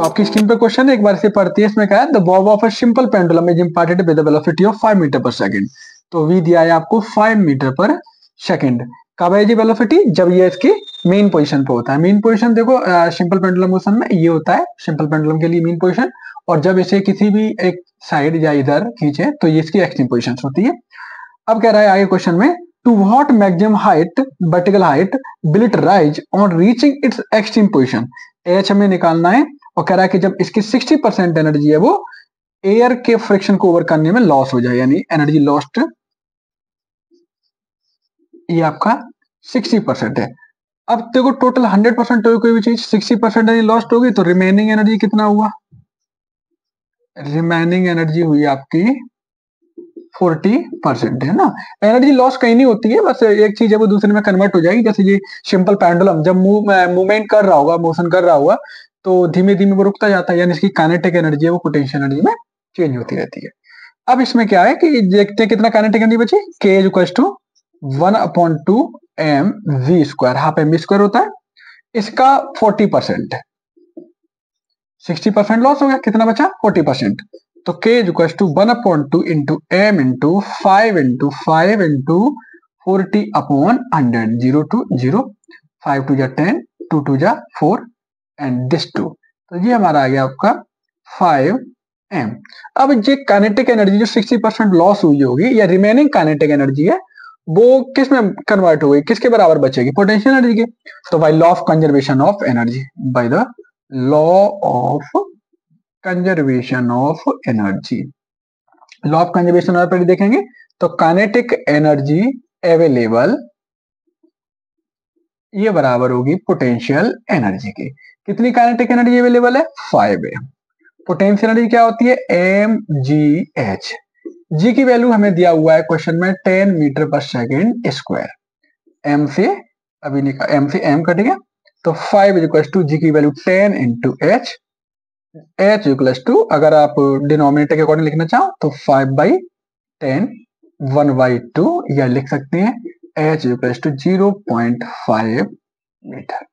आपकी स्क्रीन पर क्वेश्चन है, एक बार इसे पढ़ती है। इसमें क्या है, the bob of a simple pendulum is imparted with the velocity of 5 metre पर सेकंड। तो वी दिया है आपको 5 मीटर पर सेकंड। कब है जी वेलोसिटी, जब ये इसकी मेन पोजीशन पे होता है। मेन पोजीशन देखो सिंपल पेंडुलम मोशन में ये होता है सिंपल पेंडुलम के लिए मेन पोजीशन, और जब इसे किसी भी एक साइड या इधर खींचे तो ये इसकी एक्सट्रीम पोजीशन होती है। अब कह रहा है आगे क्वेश्चन में, to what maximum height vertical height will it rise on reaching its extreme position. H हमें निकालना है, और कह रहा है कि जब इसकी 60% एनर्जी है वो एयर के फ्रिक्शन को ओवर करने में लॉस हो जाए, यानी एनर्जी लॉस्ट ये आपका 60% है। अब देखो टोटल 100% हो कोई भी चीज, 60% एनर्जी लॉस्ट होगी तो रिमेनिंग एनर्जी कितना हुआ, रिमेनिंग एनर्जी हुई आपकी 40% है ना। एनर्जी लॉस कहीं नहीं होती है, बस एक चीज है वो दूसरे में कन्वर्ट हो जाएगी। जैसे ये सिंपल पेंडुलम जब मूवमेंट कर रहा होगा, मोशन कर रहा होगा, तो धीमे धीमे वो रुकता जाता है, यानी इसकी काइनेटिक एनर्जी है वो पोटेंशियल एनर्जी में चेंज होती रहती है। अब इसमें क्या है कि देखते हैं कितना काइनेटिक एनर्जी बची, k is equal to 1/2 mv², half M V square होता है। इसका 40% है, 60% लॉस हो गया, कितना बचा 40%। तो k is equal to 1/2 into m into 5 into 5 into 40/100, 0 to 0, 5 2 जा 10, 2 2 जा 4 एंड दिस 2। तो ये हमारा आ गया आपका 5m। अब ये काइनेटिक एनर्जी जो 60% लॉस हुई होगी या रिमेनिंग काइनेटिक एनर्जी है वो किस में कन्वर्ट हो गई, किसके बराबर बचेगी, पोटेंशियल एनर्जी के। तो by law of conservation of energy, by the law of conservation of energy, law of conservation of energy देखेंगे तो काइनेटिक एनर्जी अवेलेबल ये बराबर होगी पोटेंशियल एनर्जी की। कितनी काइनेटिक एनर्जी अवेलेबल है, 5 है। पोटेंशियल एनर्जी क्या होती है, एम जी एच। जी की वैल्यू हमें दिया हुआ है क्वेश्चन में 10 मीटर पर सेकेंड स्क्वायर। एम से अभी एम से एम कट गया, तो 5 इज इक्वल टू जी की value 10 into H, H equal to अगर आप डिनोमिनेटर के अकॉर्डिंग लिखना चाहो तो 5/10 1/2, या लिख सकते हैं एच इक्वल टू 0.5 मीटर।